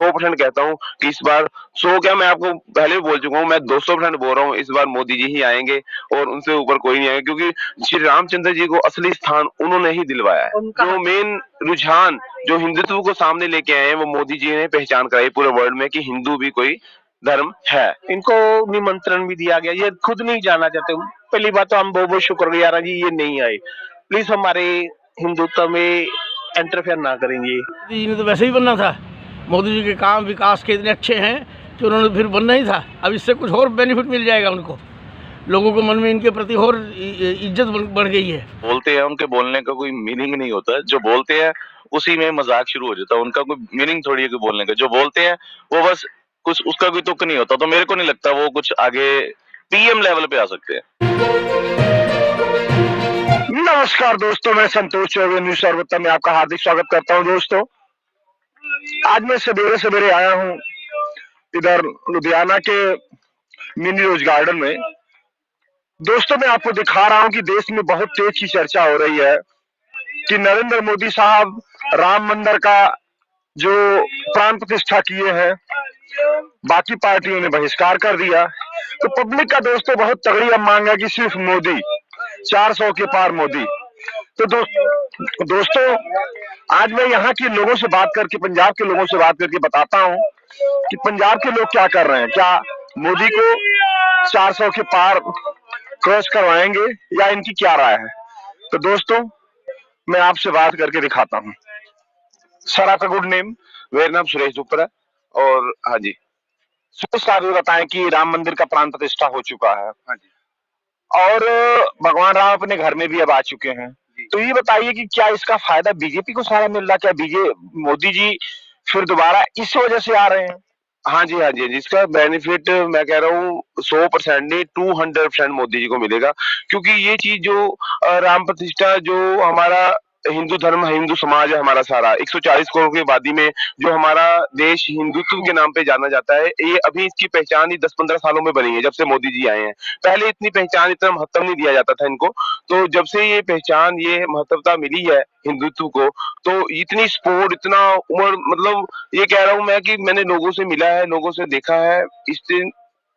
100% कहता हूँ कि इस बार 100 क्या, मैं आपको पहले भी बोल चुका हूँ, मैं 200% बोल रहा हूँ, इस बार मोदी जी ही आएँगे और उनसे ऊपर कोई नहीं आएगा, क्योंकि श्री रामचंद्र जी को असली स्थान उन्होंने ही दिलवाया है। जो मेन रुझान जो हिंदुत्व को सामने लेके आए हैं वो मोदी जी ने पहचान कराई पूरे वर्ल्ड में कि हिंदू भी कोई धर्म है। इनको निमंत्रण भी दिया गया, ये खुद नहीं जाना चाहते। पहली बात तो हम बहुत बहुत शुक्रगुजार हैं जी, ये नहीं आए। प्लीज हमारे हिंदुत्व में इंटरफेयर ना करेंगे। मोदी जी ने तो वैसे ही बनना था। मोदी जी के काम विकास के इतने अच्छे हैं कि उन्होंने फिर बनना ही था। अब इससे कुछ और बेनिफिट मिल जाएगा उनको, लोगों को मन में इनके प्रति और इज्जत बढ़ गई है। बोलते हैं, उनके बोलने का कोई मीनिंग नहीं होता, जो बोलते हैं उसी में मजाक शुरू हो जाता है। उनका कोई मीनिंग थोड़ी है कि बोलने का, जो बोलते हैं वो बस कुछ उसका कोई तुक नहीं होता। तो मेरे को नहीं लगता वो कुछ आगे पीएम लेवल पे आ सकते हैं। नमस्कार दोस्तों, मैं संतोष चौबे न्यूज सर्वोत्तम में आपका हार्दिक स्वागत करता हूं। दोस्तों, आज मैं सवेरे सवेरे आया हूं इधर लुधियाना के मिनी रोज गार्डन में। दोस्तों, मैं आपको दिखा रहा हूं कि देश में बहुत तेज की चर्चा हो रही है कि नरेंद्र मोदी साहब राम मंदिर का जो प्राण प्रतिष्ठा किए हैं, बाकी पार्टियों ने बहिष्कार कर दिया। तो पब्लिक का दोस्तों बहुत तगड़ी अब मांग है कि सिर्फ मोदी, 400 के पार मोदी। तो दोस्तों, आज मैं यहाँ के लोगों से बात करके, पंजाब के लोगों से बात करके बताता हूँ कि पंजाब के लोग क्या कर रहे हैं। क्या मोदी को 400 के पार क्रॉस करवाएंगे या इनकी क्या राय है? तो दोस्तों, मैं आपसे बात करके दिखाता हूँ। सर, आपका गुड नेम? मेरा नाम सुरेश दुपर है। और हाँ जी, सुरेश साहब, ये बताएं कि राम मंदिर का प्राण प्रतिष्ठा हो चुका है। हाँ जी, और भगवान राम अपने घर में भी अब आ चुके हैं। तो ये बताइए कि क्या इसका फायदा बीजेपी को सारा मिल रहा है? क्या मोदी जी फिर दोबारा इस वजह से आ रहे हैं? हाँ जी, हाँ जी, जिसका बेनिफिट मैं कह रहा हूँ 100% नहीं 200% मोदी जी को मिलेगा, क्योंकि ये चीज जो राम प्रतिष्ठा, जो हमारा हिंदू धर्म, हिंदू समाज है हमारा सारा 140 करोड़ की आबादी में, जो हमारा देश हिंदुत्व के नाम पे जाना जाता है, ये अभी इसकी पहचान ही 10-15 सालों में बनी है, जब से मोदी जी आए हैं। पहले इतनी पहचान, इतना महत्व नहीं दिया जाता था इनको। तो जब से ये पहचान, ये महत्वता मिली है हिंदुत्व को, तो इतनी सपोर्ट, इतना उम्र, मतलब ये कह रहा हूँ मैं कि मैंने लोगों से मिला है, लोगों से देखा है। इस दिन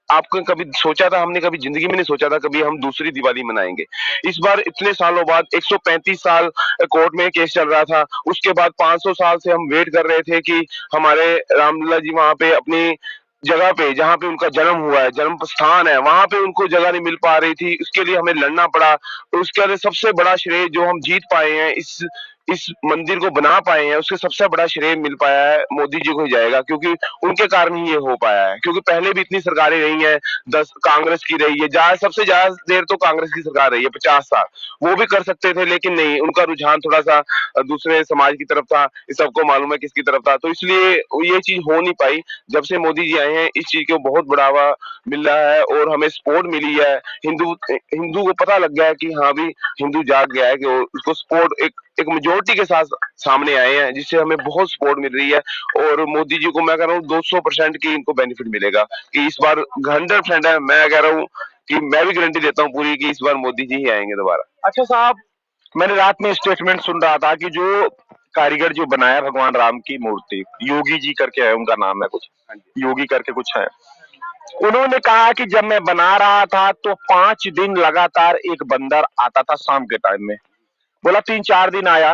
आपको कभी सोचा था, हमने कभी जिंदगी में नहीं सोचा था कभी हम दूसरी दिवाली मनाएंगे। इस बार इतने सालों बाद, 135 साल कोर्ट में केस चल रहा था, उसके बाद 500 साल से हम वेट कर रहे थे कि हमारे रामलला जी वहां पे अपनी जगह पे, जहाँ पे उनका जन्म हुआ है, जन्म स्थान है, वहां पे उनको जगह नहीं मिल पा रही थी। उसके लिए हमें लड़ना पड़ा। तो उसके लिए सबसे बड़ा श्रेय जो हम जीत पाए हैं, इस मंदिर को बना पाए हैं, उसके सबसे बड़ा श्रेय मिल पाया है मोदी जी को ही जाएगा, क्योंकि उनके कारण ही ये हो पाया है। क्योंकि पहले भी इतनी सरकारें रही हैं, 10 कांग्रेस की रही है, सबसे ज्यादा देर तो कांग्रेस की सरकार रही है, 50 साल। वो भी कर सकते थे, लेकिन नहीं, उनका रुझान थोड़ा सा दूसरे समाज की तरफ था। इस सबको मालूम है किसकी तरफ था, तो इसलिए ये चीज हो नहीं पाई। जब से मोदी जी आए हैं, इस चीज को बहुत बढ़ावा मिल रहा है और हमें सपोर्ट मिली है। हिंदू हिंदू को पता लग गया है कि हाँ भी हिंदू जाग गया है, कि उसको सपोर्ट एक मेजोरिटी के साथ सामने आए हैं, जिससे हमें बहुत सपोर्ट मिल रही है। और मोदी जी को मैं कह रहा हूँ 200% की इनको बेनिफिट मिलेगा, कि इस बार 100% है। मैं कह रहा हूँ कि मैं भी गारंटी देता हूँ पूरी, कि इस बार मोदी जी ही आएंगे दोबारा। अच्छा साहब, मैंने रात में स्टेटमेंट सुन रहा था कि जो कारीगर जो बनाया भगवान राम की मूर्ति, योगी जी करके है, उनका नाम है कुछ, योगी करके कुछ है, उन्होंने कहा कि जब मैं बना रहा था तो 5 दिन लगातार एक बंदर आता था शाम के टाइम में। बोला 3-4 दिन आया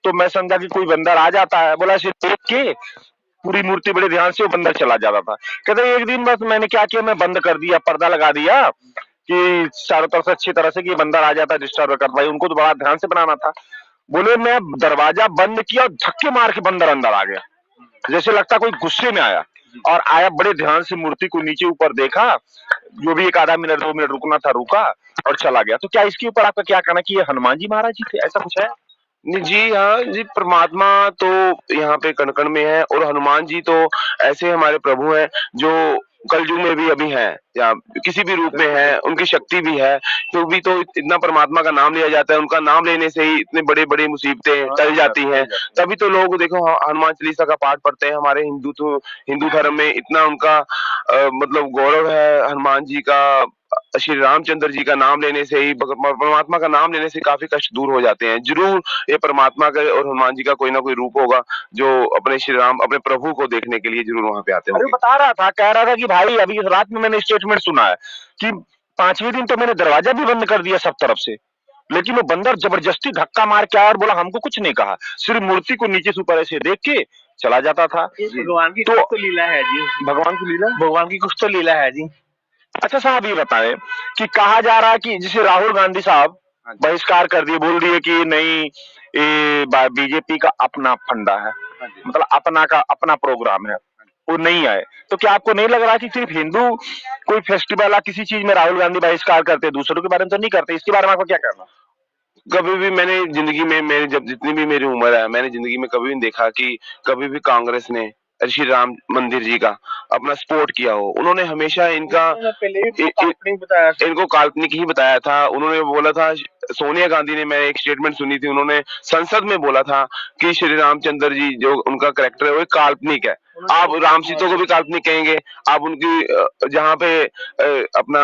तो मैं समझा कि कोई बंदर आ जाता है। बोला इसे देख के पूरी मूर्ति बड़े ध्यान से वो बंदर चला जाता था। कहते एक दिन बस मैंने क्या किया, मैं बंद कर दिया, पर्दा लगा दिया कि चारों तरफ से अच्छी तरह से, कि बंदर आ जाता है डिस्टर्ब करता है। उनको तो बड़ा ध्यान से बनाना था। बोले मैं दरवाजा बंद किया और धक्के मार के बंदर अंदर आ गया, जैसे लगता कोई गुस्से में आया। और आया, बड़े ध्यान से मूर्ति को नीचे ऊपर देखा, जो भी एक आधा मिनट 2 मिनट रुकना था रुका और चला गया। तो क्या इसके ऊपर आपका क्या कहना कि ये हनुमान जी महाराज जी थे, ऐसा कुछ है? जी हाँ जी, परमात्मा तो यहाँ पे कण-कण में है, और हनुमान जी तो ऐसे हमारे प्रभु हैं जो कलयुग में भी अभी हैं, या किसी भी रूप में हैं, उनकी शक्ति भी है। तो भी तो इतना परमात्मा का नाम लिया जाता है, उनका नाम लेने से ही इतने बड़ी-बड़ी मुसीबतें टल जाती हैं। तभी तो लोग देखो हनुमान चालीसा का पाठ पढ़ते हैं। हमारे हिंदू धर्म में इतना उनका मतलब गौरव है हनुमान जी का। श्री रामचंद्र जी का नाम लेने से ही, परमात्मा का नाम लेने से काफी कष्ट दूर हो जाते हैं। जरूर ये परमात्मा का और हनुमान जी का कोई ना कोई रूप होगा जो अपने श्री राम, अपने प्रभु को देखने के लिए जरूर वहां पे आते अरे होंगे। बता रहा था, कह रहा था कि भाई अभी रात में मैंने स्टेटमेंट सुना है कि 5वें दिन तो मैंने दरवाजा भी बंद कर दिया सब तरफ से, लेकिन वो बंदर जबरदस्ती धक्का मार के आया और बोला हमको कुछ नहीं कहा, सिर्फ मूर्ति को नीचे से ऊपर ऐसे देख के चला जाता था। भगवान की तो कुछ तो लीला है जी, भगवान की लीला, भगवान की कुछ तो लीला है जी। अच्छा साहब ये बताएं कि कहा जा रहा है कि जैसे राहुल गांधी साहब बहिष्कार कर दिए, बोल दिए कि नहीं ये बीजेपी का अपना फंडा है, मतलब अपना प्रोग्राम है, वो नहीं आए, तो क्या आपको नहीं लग रहा कि सिर्फ हिंदू कोई फेस्टिवल या किसी चीज में राहुल गांधी बहिष्कार करते, दूसरों के बारे में तो नहीं करते? इसके बारे में आपको क्या कहना? कभी भी मैंने जिंदगी में, मेरी जब जितनी भी मेरी उम्र है, मैंने जिंदगी में कभी नहीं देखा कि कभी भी कांग्रेस ने श्री राम मंदिर जी का अपना सपोर्ट किया हो। उन्होंने हमेशा इनका इनको काल्पनिक ही बताया था। उन्होंने बोला था, सोनिया गांधी ने, मैं एक स्टेटमेंट सुनी थी, उन्होंने संसद में बोला था कि श्री रामचंद्र जी जो उनका कैरेक्टर है वो काल्पनिक है। आप राम सीता को भी काल्पनिक कहेंगे, आप उनकी जहाँ पे अपना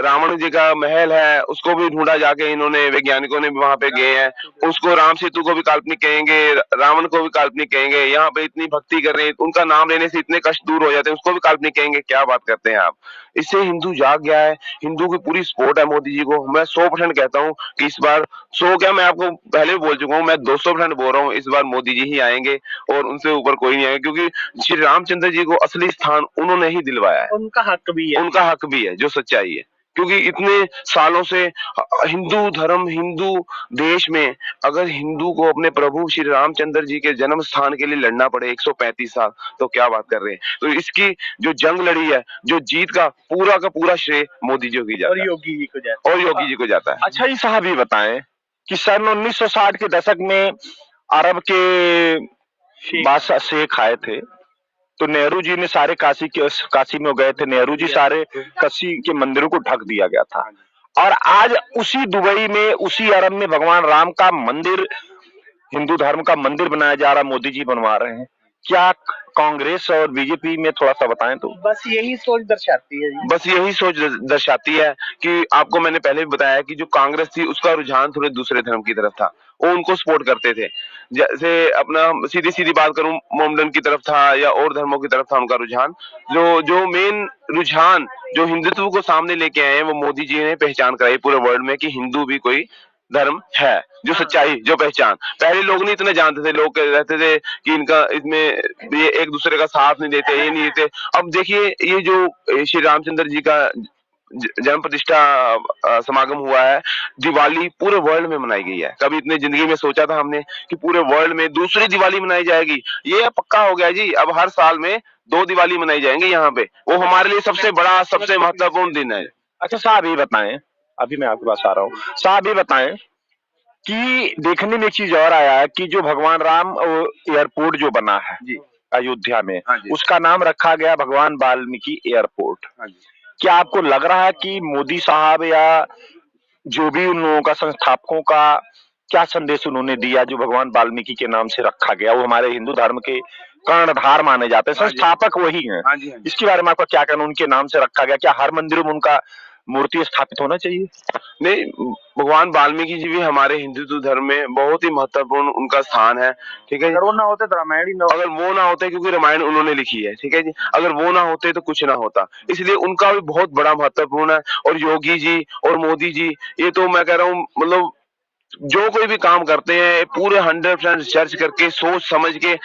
रावण जी का महल है उसको भी ढूंढा जाके, इन्होंने वैज्ञानिकों ने भी वहां पे गए हैं, उसको राम सेतु को भी काल्पनिक कहेंगे, रावण को भी काल्पनिक कहेंगे। यहाँ पे इतनी भक्ति कर रहे हैं, उनका नाम लेने से इतने कष्ट दूर हो जाते हैं, उसको भी काल्पनिक कहेंगे। क्या बात करते हैं आप? इससे हिंदू जाग गया है, हिंदू की पूरी सपोर्ट है मोदी जी को। मैं 100% कहता हूँ कि इस बार 100 क्या, मैं आपको पहले भी बोल चुका हूँ, मैं 200% बोल रहा हूँ, इस बार मोदी जी ही आएंगे और उनसे ऊपर कोई नहीं आएगा, क्योंकि श्री रामचंद्र जी को असली स्थान उन्होंने ही दिलवाया है। उनका हक भी है, उनका हक भी है जो सच्चाई है, क्योंकि इतने सालों से हिंदू धर्म, हिंदू देश में अगर हिंदू को अपने प्रभु श्री रामचंद्र जी के जन्म स्थान के लिए लड़ना पड़े 135 साल, तो क्या बात कर रहे हैं। तो इसकी जो जंग लड़ी है, जो जीत का पूरा श्रेय मोदी जी को ही जाता है, योगी जी को जाता है। और योगी जी को जाता है। अच्छा ये साहब ये बताएं कि सन 1960 के दशक में अरब के बादशाह शेख आए थे, तो नेहरू जी ने सारे काशी में गए थे, नेहरू जी सारे काशी के मंदिरों को ढक दिया गया था, और आज उसी दुबई में, उसी अरब में भगवान राम का मंदिर, हिंदू धर्म का मंदिर बनाया जा रहा, मोदी जी बनवा रहे हैं। क्या कांग्रेस और बीजेपी में थोड़ा सा बताएं तो? बस यही सोच दर्शाती है जी। बस यही सोच दर्शाती है कि आपको मैंने पहले भी बताया कि जो कांग्रेस थी उसका रुझान थोड़े दूसरे धर्म की तरफ था, वो उनको सपोर्ट करते थे। जैसे अपना सीधी सीधी बात करूं, मोमडन की तरफ था या और धर्मों की तरफ था उनका रुझान। जो जो मेन रुझान जो हिंदुत्व को सामने लेके आए हैं, वो मोदी जी ने पहचान कराई पूरे वर्ल्ड में कि हिंदू भी कोई धर्म है, जो सच्चाई, जो पहचान। पहले लोग नहीं इतना जानते थे, लोग रहते थे कि इनका इसमें ये एक दूसरे का साथ नहीं देते, ये नहीं देते। अब देखिए ये जो श्री रामचंद्र जी का जन्म प्रतिष्ठा समागम हुआ है, दिवाली पूरे वर्ल्ड में मनाई गई है। कभी इतने जिंदगी में सोचा था हमने कि पूरे वर्ल्ड में दूसरी दिवाली मनाई जाएगी? ये पक्का हो गया जी, अब हर साल में 2 दिवाली मनाई जाएंगे यहाँ पे। वो हमारे लिए सबसे बड़ा, सबसे महत्वपूर्ण दिन है। अच्छा साहब ये बताएं, अभी मैं आपके पास आ रहा हूँ, साहब ये बताएं कि देखने में एक चीज और आया है कि जो भगवान राम एयरपोर्ट जो बना है जी अयोध्या में, हाँ जी, उसका नाम रखा गया भगवान वाल्मीकि एयरपोर्ट। हाँ जी। क्या आपको लग रहा है कि मोदी साहब या जो भी उन लोगों का, संस्थापकों का, क्या संदेश उन्होंने दिया जो भगवान वाल्मीकि के नाम से रखा गया? वो हमारे हिंदू धर्म के कर्णधार माने जाते हैं, संस्थापक वही हैं। हाँ जी, हाँ जी। इसके बारे में आपका क्या कहना, उनके नाम से रखा गया, क्या हर मंदिरों में उनका मूर्ति स्थापित होना चाहिए? नहीं, भगवान वाल्मीकि जी भी हमारे हिंदुत्व धर्म में बहुत ही महत्वपूर्ण उनका स्थान है, ठीक है जी। अगर वो ना होते तो रामायण ही ना अगर वो ना होते, क्योंकि रामायण उन्होंने लिखी है, ठीक है जी, अगर वो ना होते तो कुछ ना होता, इसलिए उनका भी बहुत बड़ा महत्वपूर्ण है। और योगी जी और मोदी जी, ये तो मैं कह रहा हूँ, मतलब जो कोई भी काम करते हैं पूरे 100% रिसर्च करके, सोच समझ के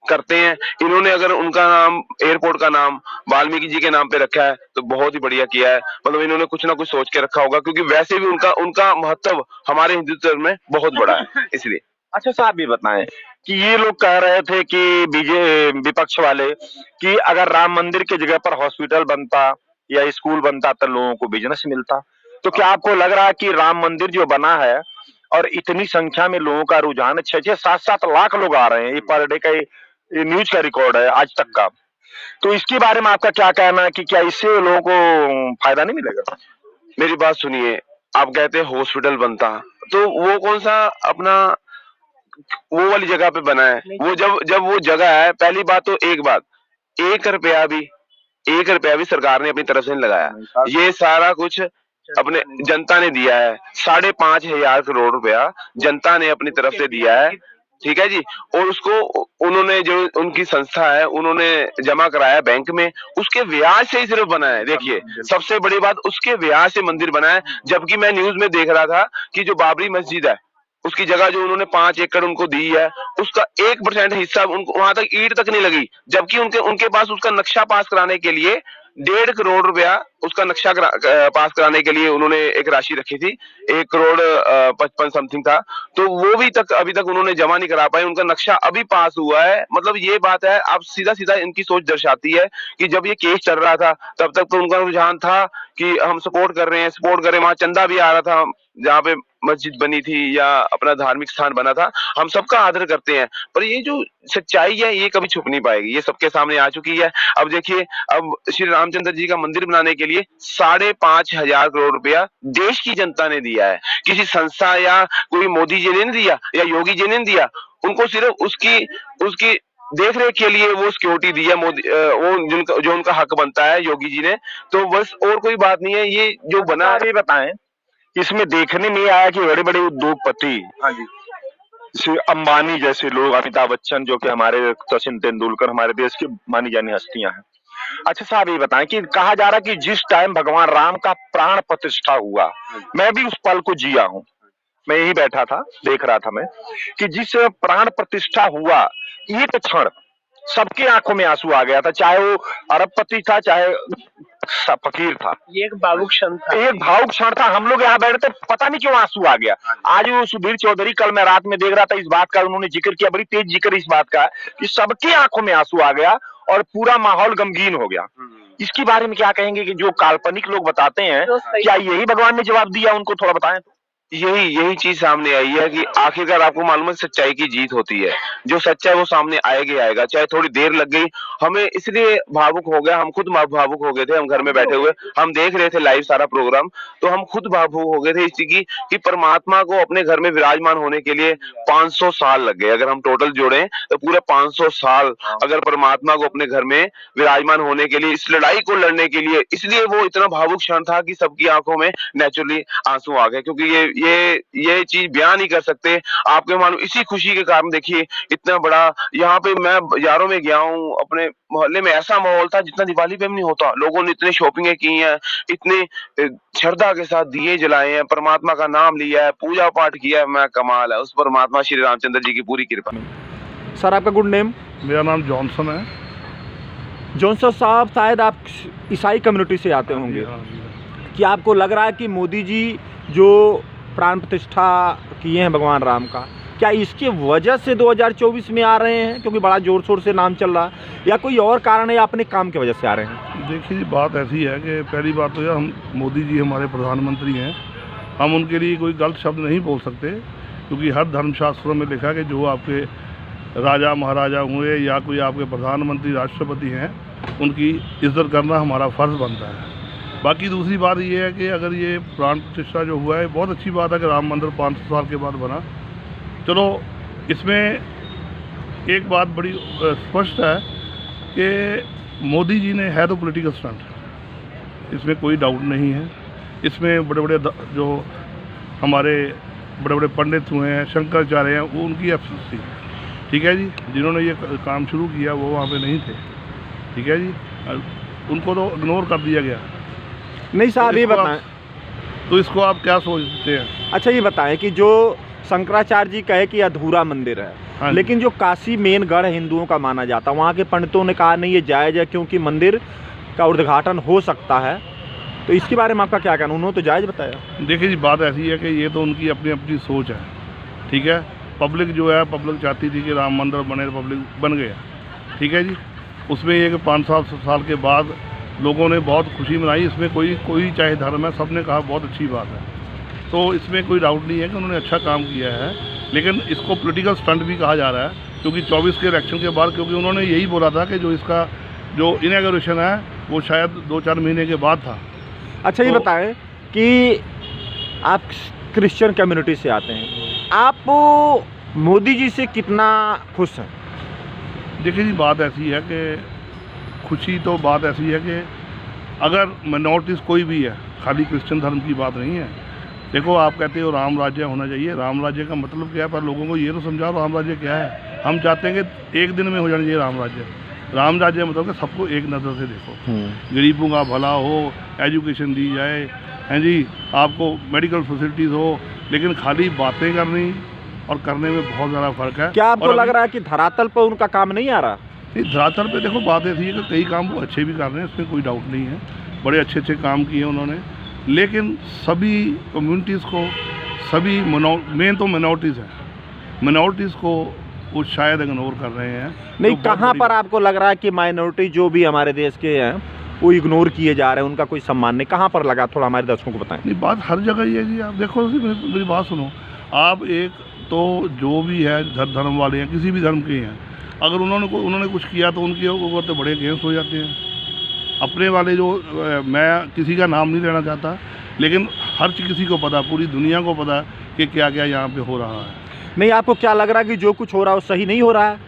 करते हैं। इन्होंने अगर उनका नाम, एयरपोर्ट का नाम वाल्मीकि जी के नाम पे रखा है तो बहुत ही बढ़िया किया है। मतलब इन्होंने कुछ ना कुछ सोच के रखा होगा, क्योंकि वैसे भी उनका उनका महत्व हमारे हिंदुत्व में बहुत बड़ा है, इसलिए। अच्छा साहब ये बताएं कि ये लोग कह रहे थे कि विपक्ष वाले कि अगर राम मंदिर की जगह पर हॉस्पिटल बनता या स्कूल बनता तो लोगों को बिजनेस मिलता, तो क्या आपको लग रहा है कि राम मंदिर जो बना है और इतनी संख्या में लोगों का रुझान, 6-6, 7-7 लाख लोग आ रहे हैं, ये पर डे का ये न्यूज का रिकॉर्ड है आज तक का, तो इसके बारे में आपका क्या कहना है कि क्या इससे लोगों को फायदा नहीं मिलेगा? मेरी बात सुनिए, आप कहते हैं हॉस्पिटल बनता, तो वो कौन सा अपना वो वाली जगह पे बना है? वो जब जब वो जगह है, पहली बात तो, एक बात, 1 रुपया भी 1 रुपया भी सरकार ने अपनी तरफ से नहीं लगाया। ये सारा कुछ अपने जनता ने दिया है। 5,500 करोड़ रुपया जनता ने अपनी तरफ से दिया है, ठीक है जी। और उसको उन्होंने, जो उनकी संस्था है, उन्होंने जमा कराया बैंक में, उसके ब्याज से ही सिर्फ बना है। देखिए, सबसे बड़ी बात, उसके ब्याज से मंदिर बना है। जबकि मैं न्यूज में देख रहा था कि जो बाबरी मस्जिद है, उसकी जगह जो उन्होंने 5 एकड़ उनको दी है, उसका 1% हिस्सा उनको, वहां तक ईंट तक नहीं लगी। जबकि उनके पास उसका नक्शा पास कराने के लिए 1.5 करोड़ रुपया, उसका नक्शा पास कराने के लिए उन्होंने एक राशि रखी थी, 1 करोड़ 55 समथिंग था। तो वो भी अभी तक उन्होंने जमा नहीं करा पाए। उनका नक्शा अभी पास हुआ है। मतलब ये बात है, आप सीधा सीधा इनकी सोच दर्शाती है कि जब ये केस चल रहा था तब तक तो उनका रुझान था कि हम सपोर्ट कर रहे हैं। वहां चंदा भी आ रहा था, जहाँ पे मस्जिद बनी थी या अपना धार्मिक स्थान बना था, हम सबका आदर करते हैं। पर ये जो सच्चाई है, ये कभी छुप नहीं पाएगी, ये सबके सामने आ चुकी है। अब देखिए, अब श्री रामचंद्र जी का मंदिर बनाने के लिए 5,500 करोड़ रुपया देश की जनता ने दिया है। किसी संस्था या कोई मोदी जी ने नहीं दिया या योगी जी ने नहीं दिया। उनको सिर्फ उसकी देख रेख के लिए वो सिक्योरिटी दी है मोदी, वो जो उनका हक बनता है योगी जी ने। तो बस, और कोई बात नहीं है। ये जो बना, ये बताएं, इसमें देखने में आया कि बड़े बड़े उद्योगपति, हाँ जी, जैसे अंबानी जैसे लोग, अमिताभ बच्चन जो कि हमारे, सचिन तेंदुलकर हमारे देश की मानी जानी हस्तियां हैं। अच्छा साहब, ये बताएं कि कहा जा रहा है कि जिस टाइम भगवान राम का प्राण प्रतिष्ठा हुआ, मैं भी उस पल को जिया हूं, मैं यही बैठा था, देख रहा था मैं कि जिस प्राण प्रतिष्ठा हुआ, एक क्षण सबके आंखों में आंसू आ गया था। चाहे वो अरबपति था, चाहे फकीर था। ये एक भावुक क्षण था, एक भावुक क्षण था। हम लोग यहाँ बैठे थे, पता नहीं क्यों आंसू आ गया। आज वो सुधीर चौधरी, कल मैं रात में देख रहा था, इस बात का उन्होंने जिक्र किया, बड़ी तेज जिक्र इस बात का कि सबकी आंखों में आंसू आ गया और पूरा माहौल गमगीन हो गया। इसके बारे में क्या कहेंगे कि जो काल्पनिक लोग बताते हैं, क्या यही भगवान ने जवाब दिया उनको? थोड़ा बताएं तो। यही चीज सामने आई है कि आखिरकार आपको मालूम है, सच्चाई की जीत होती है। जो सच्चा है वो सामने आएगा, चाहे थोड़ी देर लग गई। हमें इसलिए भावुक हो गया, हम खुद भावुक हो गए थे। हम घर में बैठे हुए हम देख रहे थे लाइव सारा प्रोग्राम, तो हम खुद भावुक हो गए थे इसी की कि परमात्मा को अपने घर में विराजमान होने के लिए 500 साल लग गए। अगर हम टोटल जोड़ें तो पूरे 500 साल अगर परमात्मा को अपने घर में विराजमान होने के लिए, इस लड़ाई को लड़ने के लिए, इसलिए वो इतना भावुक क्षण था कि सबकी आंखों में नेचुरली आंसू आ गए। क्योंकि ये चीज बयान नहीं कर सकते। आपके मालूम, इसी खुशी के कारण देखिए इतना बड़ा, यहाँ पे मैं बाजारों में गया हूँ, अपने मोहल्ले में ऐसा माहौल था जितना दिवाली पे भी नहीं होता। लोगों ने इतने शॉपिंगें की हैं, इतने श्रद्धा के साथ दिए जलाए हैं, परमात्मा का नाम लिया है, पूजा पाठ किया है। मैं कमाल है, उस परमात्मा श्री रामचंद्र जी की पूरी कृपा। सर, आपका गुड नेम? मेरा नाम जॉनसन है। जॉनसन साहब, शायद आप ईसाई कम्युनिटी से आते होंगे। कि आपको लग रहा है कि मोदी जी जो प्राण प्रतिष्ठा किए हैं भगवान राम का, क्या इसकी वजह से 2024 में आ रहे हैं, क्योंकि बड़ा जोर शोर से नाम चल रहा है, या कोई और कारण है, या अपने काम की वजह से आ रहे हैं? देखिए, बात ऐसी है कि पहली बात तो यार, हम मोदी जी हमारे प्रधानमंत्री हैं, हम उनके लिए कोई गलत शब्द नहीं बोल सकते, क्योंकि हर धर्मशास्त्रों में लिखा कि जो आपके राजा महाराजा हुए या कोई आपके प्रधानमंत्री राष्ट्रपति हैं, उनकी इज्जत करना हमारा फ़र्ज़ बनता है। बाकी दूसरी बात ये है कि अगर ये प्राण प्रतिष्ठा जो हुआ है, बहुत अच्छी बात है कि राम मंदिर 500 साल के बाद बना। चलो, इसमें एक बात बड़ी स्पष्ट है कि मोदी जी ने है तो पॉलिटिकल स्टंट, इसमें कोई डाउट नहीं है। इसमें बड़े बड़े जो हमारे बड़े बड़े पंडित हुए हैं, शंकराचार्य हैं, वो उनकी एफसी, ठीक है जी, जिन्होंने ये काम शुरू किया वो वहाँ पे नहीं थे, ठीक है जी, उनको तो इग्नोर कर दिया गया। नहीं साहब, ये बताएं, तो इसको आप क्या सोचते हैं? अच्छा ये बताएं कि जो शंकराचार्य जी कहे कि अधूरा मंदिर है, हाँ, लेकिन जो काशी मेन गढ़ हिंदुओं का माना जाता है, वहाँ के पंडितों ने कहा नहीं ये जायज़ है, क्योंकि मंदिर का उद्घाटन हो सकता है। तो इसके बारे में आपका क्या कहना? उन्होंने तो जायज़ बताया। देखिए जी, बात ऐसी है कि ये तो उनकी अपनी अपनी सोच है, ठीक है। पब्लिक जो है, पब्लिक चाहती थी कि राम मंदिर बने, पब्लिक बन गया, ठीक है जी। उसमें ये कि 500 साल के बाद लोगों ने बहुत खुशी मनाई। इसमें कोई चाहे धर्म है, सब ने कहा बहुत अच्छी बात है, तो इसमें कोई डाउट नहीं है कि उन्होंने अच्छा काम किया है। लेकिन इसको पॉलिटिकल स्टंट भी कहा जा रहा है, क्योंकि 24 के इलेक्शन के बाद, क्योंकि उन्होंने यही बोला था कि जो इसका जो इनॉग्रेशन है वो शायद 2-4 महीने के बाद था। अच्छा, ये बताएं कि आप क्रिश्चियन कम्युनिटी से आते हैं, आप मोदी जी से कितना खुश हैं? देखिए जी, बात ऐसी है कि खुशी तो बात ऐसी है कि अगर माइनॉरिटीज़ कोई भी है, खाली क्रिश्चियन धर्म की बात नहीं है। देखो, आप कहते हो राम राज्य होना चाहिए, राम राज्य का मतलब क्या है, पर लोगों को ये तो समझाओ राम राज्य क्या है। हम चाहते हैं कि एक दिन में हो जाना चाहिए राम राज्य। राम राज्य मतलब कि सबको एक नज़र से देखो, गरीबों का भला हो, एजुकेशन दी जाए, हैं जी, आपको मेडिकल फैसिलिटीज़ हो, लेकिन खाली बातें करनी और करने में बहुत ज़्यादा फ़र्क है। क्या आपको लग रहा है कि धरातल पर उनका काम नहीं आ रहा? नहीं, धरातल पे देखो बात ऐसी है कि कई काम वो अच्छे भी कर रहे हैं, इसमें कोई डाउट नहीं है, बड़े अच्छे अच्छे काम किए उन्होंने, लेकिन सभी कम्युनिटीज़ को, सभी मेन तो मिनॉरिटीज़ हैं, मिनॉरिटीज़ को वो शायद इग्नोर कर रहे हैं। नहीं, तो कहाँ पर आपको लग रहा है कि माइनॉरिटी जो भी हमारे देश के हैं वो इग्नोर किए जा रहे हैं, उनका कोई सम्मान नहीं, कहाँ पर लगा, थोड़ा हमारे दर्शकों को बताएं। नहीं, बात हर जगह ही है जी। आप देखो, मेरी बात सुनो, आप एक तो जो भी है धर्म वाले हैं, किसी भी धर्म के हैं, अगर उन्होंने कुछ किया तो उनके ऊपर तो बड़े अगेंस्ट हो जाते हैं। अपने वाले जो मैं किसी का नाम नहीं लेना चाहता, लेकिन हर किसी को पता, पूरी दुनिया को पता कि क्या क्या यहाँ पे हो रहा है। नहीं, आपको क्या लग रहा है कि जो कुछ हो रहा है वो सही नहीं हो रहा है?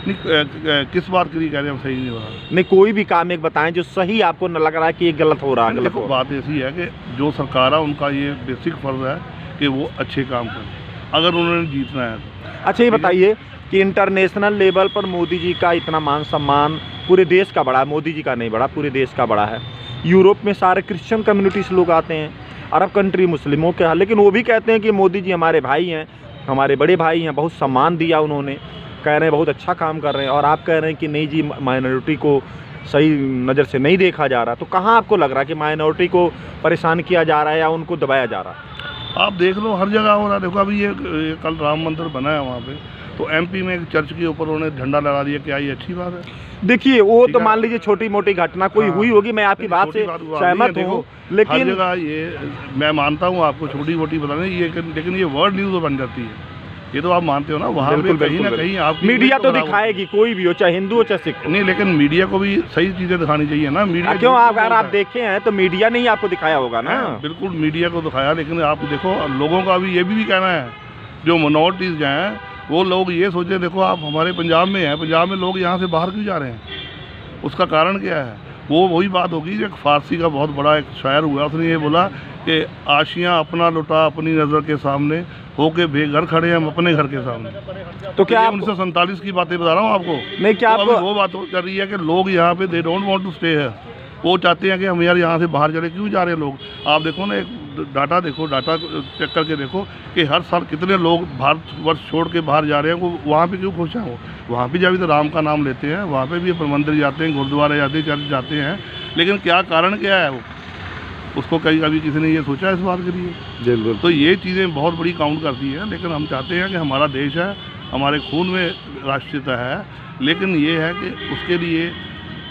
नहीं, किस बात के लिए कह रहे हैं हम सही नहीं हो रहा? नहीं, कोई भी काम एक बताएं जो सही आपको न लग रहा है कि ये गलत हो रहा है। गलत देखो, बात ऐसी है कि जो सरकार है उनका ये बेसिक फ़र्ज़ है कि वो अच्छे काम करें, अगर उन्होंने जीतना है तो। अच्छा, ये बताइए कि इंटरनेशनल लेवल पर मोदी जी का इतना मान सम्मान पूरे देश का बड़ा है, मोदी जी का नहीं बड़ा, पूरे देश का बड़ा है। यूरोप में सारे क्रिश्चियन कम्युनिटी से लोग आते हैं, अरब कंट्री मुस्लिमों के यहाँ, लेकिन वो भी कहते हैं कि मोदी जी हमारे भाई हैं, हमारे बड़े भाई हैं, बहुत सम्मान दिया उन्होंने, कह रहे हैं बहुत अच्छा काम कर रहे हैं। और आप कह रहे हैं कि नहीं जी, माइनॉरिटी को सही नज़र से नहीं देखा जा रहा। तो कहाँ आपको लग रहा है कि माइनॉरिटी को परेशान किया जा रहा है या उनको दबाया जा रहा है? आप देख लो, हर जगह हो रहा है। देखो, अभी ये कल राम मंदिर बना है वहाँ पे, तो एमपी में एक चर्च के ऊपर उन्होंने झंडा लगा दिया। क्या ये अच्छी बात है? देखिए, वो तो मान लीजिए छोटी मोटी घटना कोई हुई होगी, मैं आपकी बात से सहमत हूँ, हर लेकिन जगह ये मैं मानता हूँ, आपको छोटी मोटी बताने ये, लेकिन ये वर्ल्ड न्यूज़ बन जाती है। ये तो आप मानते हो ना, वहाँ पे कहीं ना कहीं आप मीडिया तो दिखाएगी, कोई भी हो, चाहे हिंदू हो चाहे सिख। नहीं, लेकिन मीडिया को भी सही चीज़ें दिखानी चाहिए ना। मीडिया क्यों, अगर आप देखे हैं तो मीडिया ने ही आपको दिखाया होगा ना। बिल्कुल मीडिया को दिखाया, लेकिन आप देखो लोगों का भी ये भी कहना है, जो मिनॉरिटीज़ हैं वो लोग ये सोचे, देखो आप हमारे पंजाब में हैं, पंजाब में लोग यहाँ से बाहर क्यों जा रहे हैं, उसका कारण क्या है? वो वही बात होगी जो एक फारसी का बहुत बड़ा एक शायर हुआ, उसने ये बोला कि आशियाँ अपना लुटा अपनी नज़र के सामने, होके बेघर खड़े हम अपने घर के सामने। तो क्या 1947 की बातें बता रहा हूँ आपको। नहीं, क्या तो आपको वो बात चल रही है कि लोग यहाँ पे they don't want to stay है, वो चाहते हैं कि हम यार यहाँ से बाहर चले। क्यों जा रहे हैं लोग? आप देखो ना, एक डाटा देखो, डाटा चेक करके देखो कि हर साल कितने लोग भारतवर्ष छोड़ के बाहर जा रहे हैं। वो वहाँ पे क्यों खुश हैं? वो वहाँ पे जाके तो राम का नाम लेते हैं, वहाँ पे भी अपन मंदिर जाते हैं, गुरुद्वारे जाते हैं, चर्च जाते हैं, लेकिन क्या कारण क्या है? वो उसको कभी किसी ने ये सोचा इस बात के लिए? बिल्कुल। तो ये चीज़ें बहुत बड़ी काउंट करती हैं। लेकिन हम चाहते हैं कि हमारा देश है, हमारे खून में राष्ट्रीयता है, लेकिन ये है कि उसके लिए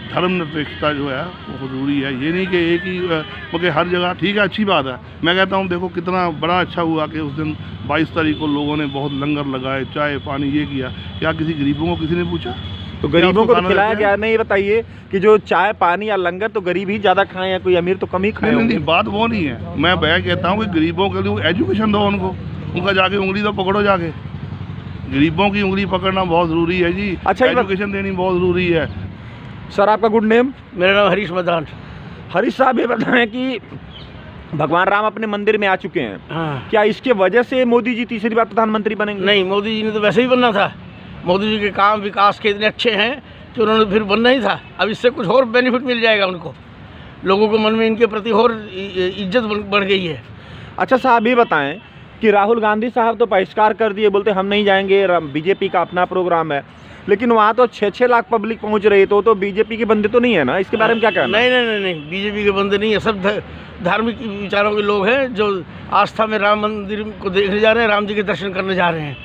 धर्मनिरपेक्षता जो है वो ज़रूरी है। ये नहीं कि एक ही क्योंकि हर जगह ठीक है, अच्छी बात है। मैं कहता हूँ देखो कितना बड़ा अच्छा हुआ कि उस दिन 22 तारीख को लोगों ने बहुत लंगर लगाए, चाय पानी ये किया। क्या किसी गरीबों को किसी ने पूछा? तो गरीबों को तो खिलाया गया? नहीं, बताइए कि जो चाय पानी या लंगर तो गरीब ही ज़्यादा खाएं या कोई अमीर तो कम ही खाएं? नहीं, बात वो नहीं है। मैं कहता हूँ कि गरीबों के लिए एजुकेशन दो उनको, उनका जाके उंगली तो पकड़ो जाके। गरीबों की उंगली पकड़ना बहुत ज़रूरी है जी। अच्छा, एजुकेशन देनी बहुत ज़रूरी है। सर, आपका गुड नेम? मेरा नाम हरीश मदान। हरीश साहब, ये बताएं कि भगवान राम अपने मंदिर में आ चुके हैं। हाँ। क्या इसके वजह से मोदी जी तीसरी बार प्रधानमंत्री बनेंगे? नहीं, मोदी जी ने तो वैसे ही बनना था। मोदी जी के काम विकास के इतने अच्छे हैं कि उन्होंने फिर बनना ही था। अब इससे कुछ और बेनिफिट मिल जाएगा उनको, लोगों को मन में इनके प्रति और इज्जत बढ़ गई है। अच्छा साहब, ये बताएं कि राहुल गांधी साहब तो बहिष्कार कर दिए, बोलते हम नहीं जाएंगे, बीजेपी का अपना प्रोग्राम है, लेकिन वहाँ तो 6-6 लाख पब्लिक पहुँच रही, तो बीजेपी के बंदे तो नहीं है ना? इसके बारे में क्या कहना? नहीं, बीजेपी के बंदे नहीं है, सब धार्मिक विचारों के लोग हैं जो आस्था में राम मंदिर को देखने जा रहे हैं, राम जी के दर्शन करने जा रहे हैं।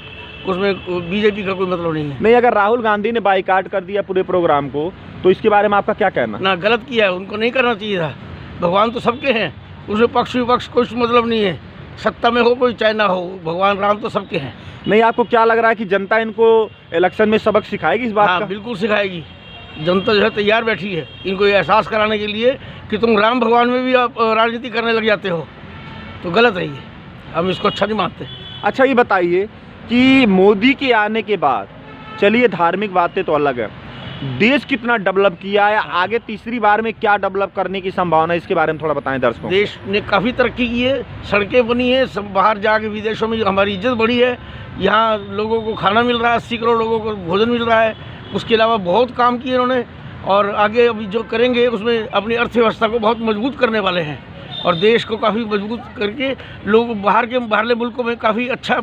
उसमें बीजेपी का कोई मतलब नहीं है। नहीं, अगर राहुल गांधी ने बाइकाट कर दिया पूरे प्रोग्राम को, तो इसके बारे में आपका क्या कहना? ना, गलत किया है, उनको नहीं करना चाहिए था। भगवान तो सबके हैं, उसमें पक्ष विपक्ष कुछ मतलब नहीं है, सत्ता में हो कोई चाहे ना हो, भगवान राम तो सबके हैं। नहीं, आपको क्या लग रहा है कि जनता इनको इलेक्शन में सबक सिखाएगी इस बात का? बिल्कुल सिखाएगी। जनता जो है तैयार बैठी है इनको ये एहसास कराने के लिए कि तुम राम भगवान में भी आप राजनीति करने लग जाते हो, तो गलत है ये, हम इसको अच्छा नहीं मानते। अच्छा, ये बताइए कि मोदी के आने के बाद, चलिए धार्मिक बातें तो अलग है, देश कितना डेवलप किया है, आगे तीसरी बार में क्या डेवलप करने की संभावना है, इसके बारे में थोड़ा बताएं दर्शकों को। देश ने काफ़ी तरक्की की है, सड़कें बनी है, सब बाहर जाके विदेशों में हमारी इज्जत बढ़ी है, यहाँ लोगों को खाना मिल रहा है, 80 करोड़ लोगों को भोजन मिल रहा है। उसके अलावा बहुत काम किए इन्होंने और आगे अभी जो करेंगे उसमें अपनी अर्थव्यवस्था को बहुत मजबूत करने वाले हैं और देश को काफ़ी मजबूत करके लोग बाहरले मुल्कों में काफ़ी अच्छा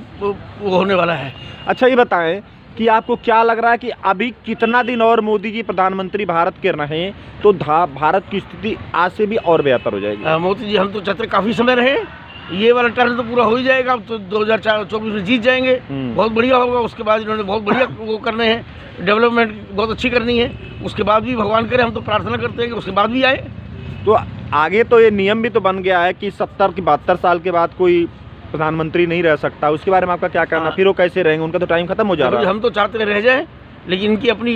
होने वाला है। अच्छा ये बताएं कि आपको क्या लग रहा है कि अभी कितना दिन और मोदी जी प्रधानमंत्री भारत के रहें तो भारत की स्थिति आज से भी और बेहतर हो जाएगी? मोदी जी हम तो चाहते काफ़ी समय रहे, ये वाला टर्न तो पूरा हो ही जाएगा, अब तो 2024 में जीत जाएंगे, बहुत बढ़िया होगा। उसके बाद इन्होंने बहुत बढ़िया वो करने हैं, डेवलपमेंट बहुत अच्छी करनी है। उसके बाद भी भगवान करे, हम तो प्रार्थना करते हैं कि उसके बाद भी आए। तो आगे तो ये नियम भी तो बन गया है कि 70 की 72 साल के बाद कोई प्रधानमंत्री नहीं रह सकता, उसके बारे में आपका क्या कहना? फिर वो कैसे रहेंगे, उनका तो टाइम खत्म हो जा रहा है। हम तो चाहते हैं रह जाए, लेकिन इनकी अपनी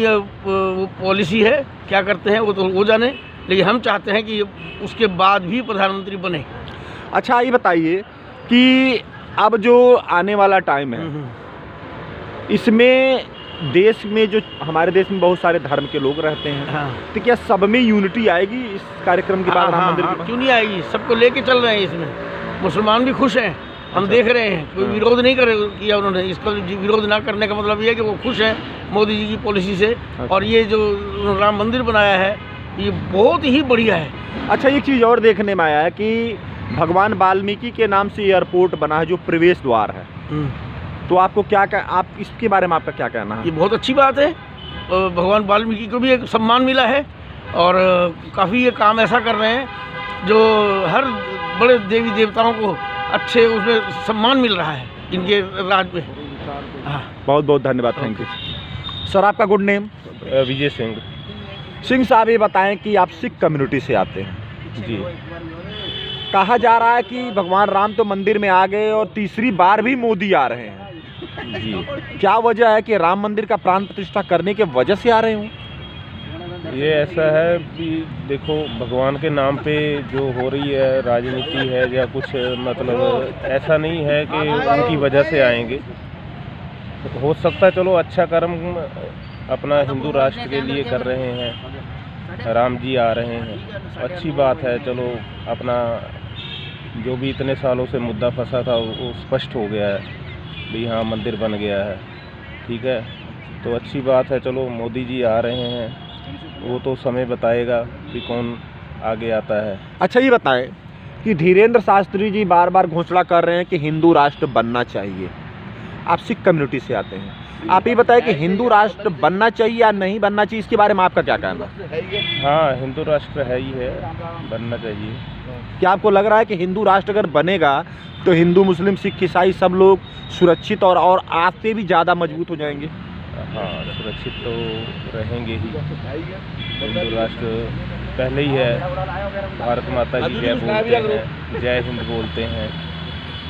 पॉलिसी है, क्या करते हैं वो तो वो जाने, लेकिन हम चाहते हैं कि उसके बाद भी प्रधानमंत्री बने। अच्छा ये बताइए कि अब जो आने वाला टाइम है इसमें देश में जो हमारे देश में बहुत सारे धर्म के लोग रहते हैं, हाँ। तो क्या सब में यूनिटी आएगी इस कार्यक्रम के बाद? राम मंदिर के बाद क्यों नहीं आएगी, सबको लेके चल रहे हैं इसमें। मुसलमान भी खुश हैं, हम देख रहे हैं, कोई विरोध नहीं किया उन्होंने। इसका विरोध ना करने का मतलब ये है कि वो खुश हैं मोदी जी की पॉलिसी से। और ये जो राम मंदिर बनाया है ये बहुत ही बढ़िया है। अच्छा एक चीज़ और देखने में आया है कि भगवान वाल्मीकि के नाम से एयरपोर्ट बना है जो प्रवेश द्वार है, तो आपको आप इसके बारे में आपका क्या कहना है? ये बहुत अच्छी बात है, भगवान वाल्मीकि को भी एक सम्मान मिला है और काफ़ी ये काम ऐसा कर रहे हैं जो हर बड़े देवी देवताओं को अच्छे उसमें सम्मान मिल रहा है इनके राज में। हाँ, बहुत बहुत धन्यवाद, थैंक यू सर। आपका गुड नेम? विजय सिंह साहब, ये बताएं कि आप सिख कम्युनिटी से आते हैं जी। कहा जा रहा है कि भगवान राम तो मंदिर में आ गए और तीसरी बार भी मोदी आ रहे हैं जी। क्या वजह है कि राम मंदिर का प्राण प्रतिष्ठा करने के वजह से आ रहे हूँ? ये ऐसा है कि देखो भगवान के नाम पे जो हो रही है राजनीति है या कुछ, मतलब ऐसा नहीं है कि उनकी वजह से आएंगे। हो सकता है चलो अच्छा कर्म अपना हिंदू राष्ट्र के लिए कर रहे हैं, राम जी आ रहे हैं, अच्छी बात है। चलो अपना जो भी इतने सालों से मुद्दा फंसा था वो स्पष्ट हो गया है भी हाँ मंदिर बन गया है, ठीक है, तो अच्छी बात है। चलो मोदी जी आ रहे हैं, वो तो समय बताएगा कि कौन आगे आता है। अच्छा ये बताएं कि धीरेन्द्र शास्त्री जी बार बार घोषणा कर रहे हैं कि हिंदू राष्ट्र बनना चाहिए। आप सिख कम्युनिटी से आते हैं, आप ये बताएं कि हिंदू राष्ट्र बनना चाहिए या नहीं बनना चाहिए, इसके बारे में आपका क्या कहना? हाँ हिंदू राष्ट्र है ही है, बनना चाहिए। क्या आपको लग रहा है कि हिंदू राष्ट्र अगर बनेगा तो हिंदू मुस्लिम सिख ईसाई सब लोग सुरक्षित और आज से भी ज़्यादा मजबूत हो जाएंगे? हाँ सुरक्षित तो रहेंगे ही। हिंदू राष्ट्र पहले ही है, भारत माता की जय बोलते हैं, जय हिंद बोलते हैं,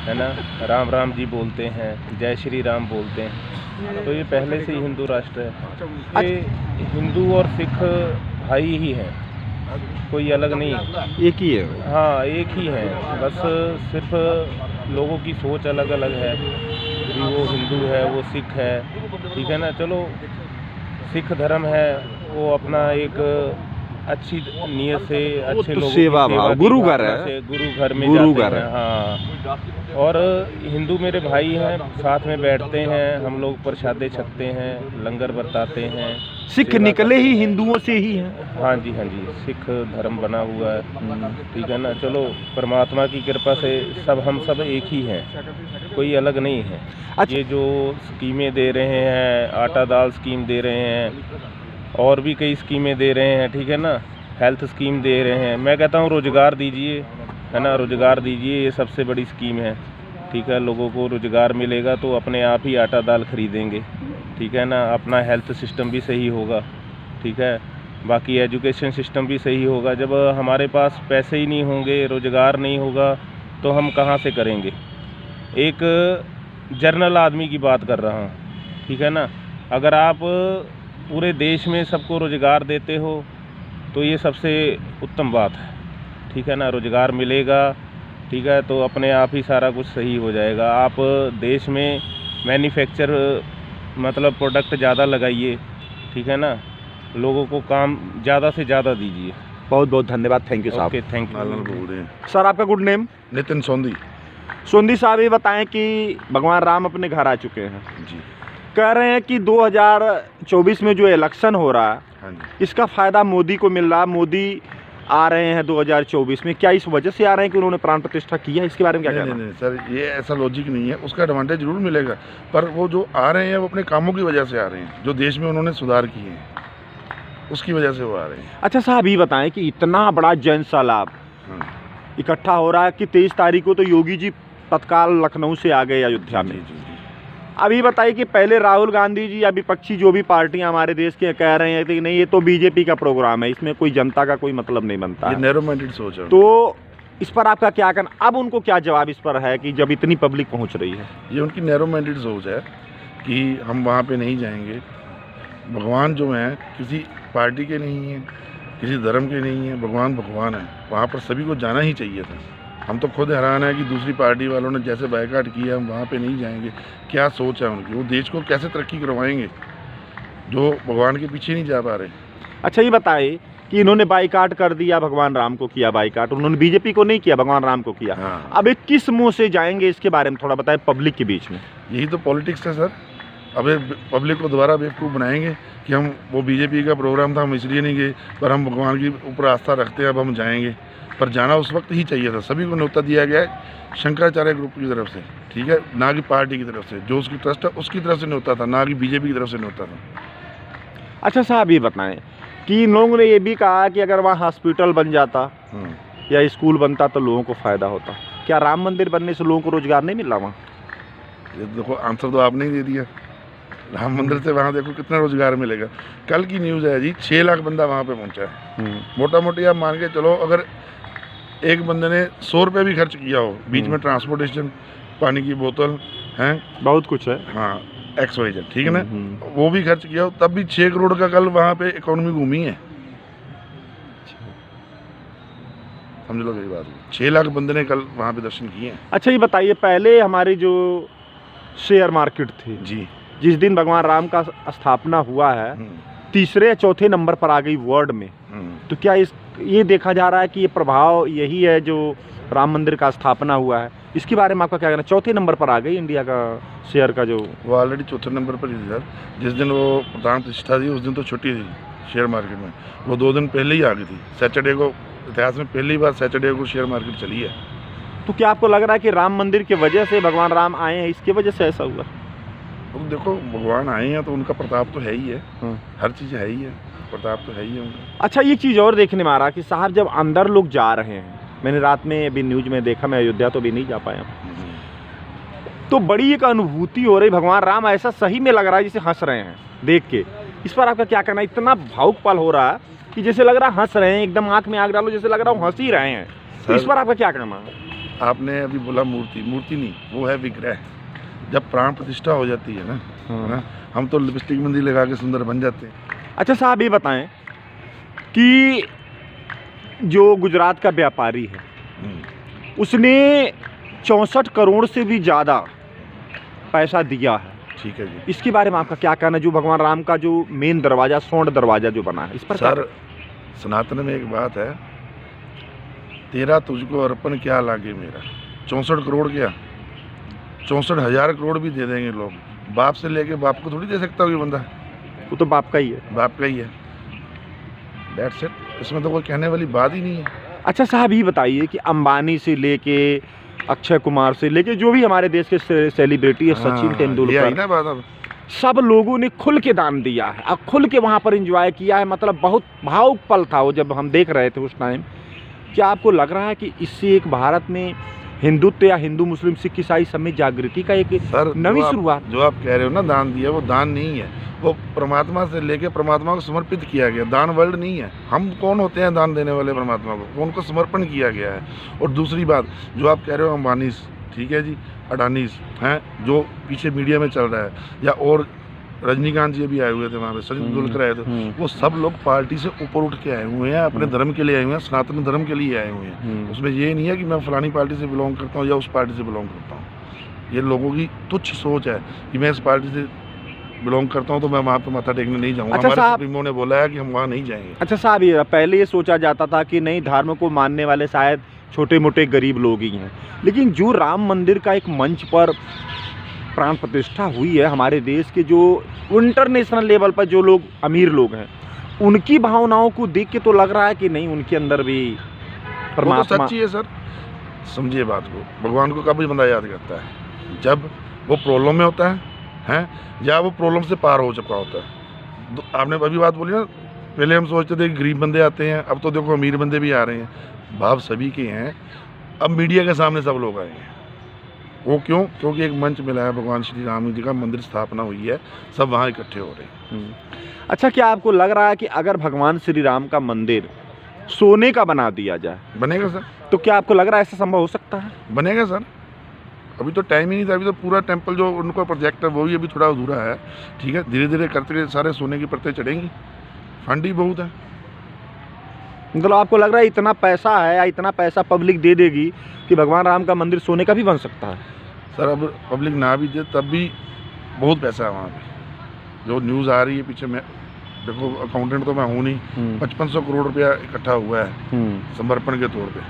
है ना, राम राम जी बोलते हैं, जय श्री राम बोलते हैं, तो ये पहले से ही हिंदू राष्ट्र है। ये हिंदू और सिख भाई ही हैं, कोई अलग नहीं, एक ही है। हाँ एक ही है, बस सिर्फ लोगों की सोच अलग अलग है कि वो हिंदू है वो सिख है, ठीक है ना। चलो सिख धर्म है वो अपना एक अच्छी नीयत से अच्छे लोगों की सेवा भाव, गुरु घर है, गुरु घर में गुरु जाते घर हैं, है। हाँ। और हिंदू मेरे भाई हैं, साथ में बैठते हैं हम लोग, प्रसादे छकते हैं, लंगर बरताते हैं। सिख निकले ही हिंदुओं से ही हैं। हाँ जी सिख धर्म बना हुआ है, ठीक है ना। चलो परमात्मा की कृपा से हम सब एक ही हैं, कोई अलग नहीं है। अच्छा। ये जो स्कीमें दे रहे हैं, आटा दाल स्कीम दे रहे हैं और भी कई स्कीमें दे रहे हैं, ठीक है ना, हेल्थ स्कीम दे रहे हैं, मैं कहता हूँ रोज़गार दीजिए, है ना, रोज़गार दीजिए, ये सबसे बड़ी स्कीम है, ठीक है। लोगों को रोज़गार मिलेगा तो अपने आप ही आटा दाल खरीदेंगे, ठीक है ना, अपना हेल्थ सिस्टम भी सही होगा, ठीक है, बाकी एजुकेशन सिस्टम भी सही होगा। जब हमारे पास पैसे ही नहीं होंगे, रोज़गार नहीं होगा तो हम कहाँ से करेंगे। एक जर्नल आदमी की बात कर रहा हूँ, ठीक है ना, अगर आप पूरे देश में सबको रोज़गार देते हो तो ये सबसे उत्तम बात है, ठीक है ना, रोज़गार मिलेगा, ठीक है, तो अपने आप ही सारा कुछ सही हो जाएगा। आप देश में मैन्युफैक्चर मतलब प्रोडक्ट ज़्यादा लगाइए, ठीक है ना, लोगों को काम ज़्यादा से ज़्यादा दीजिए। बहुत बहुत धन्यवाद, थैंक यू साहब। Okay, thank Lalan you. बोल रहे हैं। सर आपका गुड नेम? नितिन सोंधी सोंधी साहब, ये बताएं कि भगवान राम अपने घर आ चुके हैं, जी। कह रहे हैं कि 2024 में जो इलेक्शन हो रहा है हाँ जी। इसका फ़ायदा मोदी को मिल रहा है। मोदी आ रहे हैं 2024 में, क्या इस वजह से आ रहे हैं कि उन्होंने प्राण प्रतिष्ठा की है? इसके बारे में क्या नहीं, कहना? नहीं नहीं सर, ये ऐसा लॉजिक नहीं है। उसका एडवांटेज जरूर मिलेगा, पर वो जो आ रहे हैं वो अपने कामों की वजह से आ रहे हैं, जो देश में उन्होंने सुधार किए हैं उसकी वजह से वो आ रहे हैं। अच्छा साहब, ये बताएं कि इतना बड़ा जन सैलाब हाँ। इकट्ठा हो रहा है कि 23 तारीख को तो योगी जी तत्काल लखनऊ से आ गए अयोध्या में। जी जी जी। अभी बताइए कि पहले राहुल गांधी जी या विपक्षी जो भी पार्टियां हमारे देश के कह रहे हैं कि नहीं ये तो बीजेपी का प्रोग्राम है, इसमें कोई जनता का कोई मतलब नहीं बनता ये है। नैरो माइंडेड सोच है। तो इस पर आपका क्या कहना? अब उनको क्या जवाब इस पर है कि जब इतनी पब्लिक पहुंच रही है? ये उनकी नैरो माइंडेड सोच है कि हम वहाँ पे नहीं जाएंगे। भगवान जो हैं किसी पार्टी के नहीं हैं, किसी धर्म के नहीं हैं। भगवान भगवान है, वहाँ पर सभी को जाना ही चाहिए था। हम तो खुद हैरान है कि दूसरी पार्टी वालों ने जैसे बायकॉट किया, हम वहाँ पे नहीं जाएंगे। क्या सोच है उनकी? वो देश को कैसे तरक्की करवाएंगे जो भगवान के पीछे नहीं जा पा रहे? अच्छा ये बताइए कि इन्होंने बाइकाट कर दिया, भगवान राम को किया बाइकाट, उन्होंने बीजेपी को नहीं किया, भगवान राम को किया। हाँ। अब ये किस मुंह से जाएंगे इसके बारे में थोड़ा बताएं पब्लिक के बीच में। यही तो पॉलिटिक्स है सर। अब ये पब्लिक को दोबारा बेवकूफ़ बनाएंगे कि हम वो बीजेपी का प्रोग्राम था हम इसलिए नहीं गए, पर हम भगवान के ऊपर आस्था रखते हैं, अब हम जाएंगे। पर जाना उस वक्त ही चाहिए था। सभी को न्योता दिया गया है शंकराचार्य ग्रुप की तरफ से, ठीक है, ना कि पार्टी की तरफ से। जो उसकी ट्रस्ट है उसकी तरफ से न्योता था, ना कि बीजेपी की तरफ से न्योता था। अच्छा साहब, ये बताएं कि इन लोगों ने ये भी कहा कि अगर वहाँ हॉस्पिटल बन जाता या स्कूल बनता तो लोगों को फ़ायदा होता। क्या राम मंदिर बनने से लोगों को रोजगार नहीं मिल रहा वहाँ? ये देखो आंसर तो आपने ही दे दिया। राम मंदिर से वहाँ देखो कितना रोजगार मिलेगा। कल की न्यूज़ है जी, 6 लाख बंदा वहाँ पे पहुँचा है। मोटा मोटी आप मान के चलो, अगर एक बंदे ने 100 रुपये भी खर्च किया हो, बीच में ट्रांसपोर्टेशन, पानी की बोतल है, बहुत कुछ है। हाँ XYZ, ठीक है ना, वो भी खर्च किया हो, तब भी 6 करोड़ का कल वहाँ पे इकोनॉमी घूमी है। समझ लो मेरी बात, 6 लाख बंदे ने कल वहाँ पे दर्शन किए हैं। अच्छा ये बताइए, पहले हमारी जो शेयर मार्केट थी जी, जिस दिन भगवान राम का स्थापना हुआ है, तीसरे या चौथे नंबर पर आ गई वर्ल्ड में। तो क्या ये देखा जा रहा है कि ये प्रभाव यही है जो राम मंदिर का स्थापना हुआ है? इसके बारे में आपका क्या कहना? चौथे नंबर पर आ गई इंडिया का शेयर का जो, वो ऑलरेडी चौथे नंबर पर ही थी सर। जिस दिन वो प्राण प्रतिष्ठा थी उस दिन तो छुट्टी थी शेयर मार्केट में, वो 2 दिन पहले ही आ गई थी। सैटरडे को इतिहास में पहली बार सैटरडे को शेयर मार्केट चली है। तो क्या आपको लग रहा है कि राम मंदिर की वजह से भगवान राम आए हैं, इसकी वजह से ऐसा हुआ? तो देखो भगवान आए हैं तो उनका प्रताप तो है ही है, हर चीज़ है ही है, प्रताप तो है ही है उनका। अच्छा ये चीज़ और देखने में आ रहा कि साहब जब अंदर लोग जा रहे हैं, मैंने रात में अभी न्यूज में देखा, मैं अयोध्या तो भी नहीं जा पाया, तो बड़ी एक अनुभूति हो रही, भगवान राम ऐसा सही में लग रहा है जैसे हंस रहे हैं देख के। इस पर आपका क्या कहना? इतना भावुक पल हो रहा है कि जैसे लग रहा है हंस रहे हैं, एकदम आँख में आँख डालो जैसे लग रहा है हंस ही रहे हैं। तो इस पर आपका क्या कहना? आपने अभी बोला मूर्ति, मूर्ति नहीं, वो है विग्रह। जब प्राण प्रतिष्ठा हो जाती है ना, हम तो लिपस्टिक मेहंदी लगा के सुंदर बन जाते हैं। अच्छा साहब ये बताएं कि जो गुजरात का व्यापारी है उसने 64 करोड़ से भी ज़्यादा पैसा दिया है, ठीक है जी। इसके बारे में आपका क्या कहना? जो भगवान राम का जो मेन दरवाज़ा, स्वर्ण दरवाज़ा जो बना है, इस पर सर सनातन में एक बात है, तेरा तुझको अर्पण क्या लागे मेरा। 64 करोड़ क्या, 64,000 करोड़ भी दे देंगे लोग। बाप से लेके बाप को थोड़ी दे सकता हो ये बंदा, वो तो बाप का ही है, बाप का ही है। दैट्स इट, इसमें तो कोई कहने वाली बात ही नहीं है। अच्छा साहब ये बताइए कि अंबानी से लेके अक्षय कुमार से लेके जो भी हमारे देश के सेलिब्रिटी है, सचिन तेंदुलकर, ना बात अब सब लोगों ने खुल के दान दिया है और खुल के वहाँ पर एंजॉय किया है। मतलब बहुत भावुक पल था वो जब हम देख रहे थे उस टाइम। क्या आपको लग रहा है कि इससे एक भारत में हिंदुत्व या हिंदू मुस्लिम सिख ईसाई सब में जागृति का एक नई शुरुआत? जो आप कह रहे हो ना दान दिया, वो दान नहीं है, वो परमात्मा से लेके परमात्मा को समर्पित किया गया। दान वर्ल्ड नहीं है। हम कौन होते हैं दान देने वाले परमात्मा को? तो उनको समर्पण किया गया है। और दूसरी बात जो आप कह रहे हो अंबानीस, ठीक है जी, अडानीस हैं जो पीछे मीडिया में चल रहा है, या और रजनीकांत जी भी आए हुए थे वहाँ पे, सचिन तेंदुलकर आए थे, वो सब लोग पार्टी से ऊपर उठ के आए हुए हैं, अपने धर्म के लिए आए हुए हैं, सनातन धर्म के लिए आए हुए हैं। उसमें ये नहीं है कि मैं फलानी पार्टी से बिलोंग करता हूँ या उस पार्टी से बिलोंग करता हूँ। ये लोगों की तुच्छ सोच है कि मैं इस पार्टी से बिलोंग करता हूँ, तो मैं वहाँ पे माथा टेकने नहीं जाऊँगा। अच्छा हमारे साहब- सुप्रीमो ने बोला है कि हम वहाँ नहीं जाएंगे। अच्छा साहब, ये पहले ये सोचा जाता था कि नहीं, धर्म को मानने वाले शायद छोटे मोटे गरीब लोग ही हैं, लेकिन जो राम मंदिर का एक मंच पर प्राण प्रतिष्ठा हुई है हमारे देश के जो इंटरनेशनल लेवल पर जो लोग अमीर लोग हैं, उनकी भावनाओं को देख के तो लग रहा है कि नहीं, उनके अंदर भी वो तो परमात्मा। सच्ची है सर, समझिए बात को। भगवान को कभी बंदा याद करता है जब वो प्रॉब्लम में होता है या वो प्रॉब्लम से पार हो चुका होता है। आपने अभी बात बोली ना, पहले हम सोचते थे कि गरीब बंदे आते हैं, अब तो देखो अमीर बंदे भी आ रहे हैं। भाव सभी के हैं। अब मीडिया के सामने सब लोग आए हैं। वो क्यों? क्योंकि एक मंच मिला है, भगवान श्री राम जी का मंदिर स्थापना हुई है, सब वहाँ इकट्ठे हो रहे हैं। अच्छा, क्या आपको लग रहा है कि अगर भगवान श्री राम का मंदिर सोने का बना दिया जाए बनेगा सर, तो क्या आपको लग रहा है ऐसा संभव हो सकता है? बनेगा सर। अभी तो टाइम ही नहीं था, अभी तो पूरा टेम्पल जो उनका प्रोजेक्ट है वो भी अभी थोड़ा अधूरा है। ठीक है, धीरे धीरे करते सारे सोने की परतें चढ़ेंगी, फंड ही बहुत है। मतलब आपको लग रहा है इतना पैसा है या इतना पैसा पब्लिक दे देगी कि भगवान राम का मंदिर सोने का भी बन सकता है? सर अब पब्लिक ना भी दे तब भी बहुत पैसा है वहाँ पे। जो न्यूज़ आ रही है पीछे, मैं देखो अकाउंटेंट तो मैं हूँ नहीं, 5500 करोड़ रुपया इकट्ठा हुआ है समर्पण के तौर पे।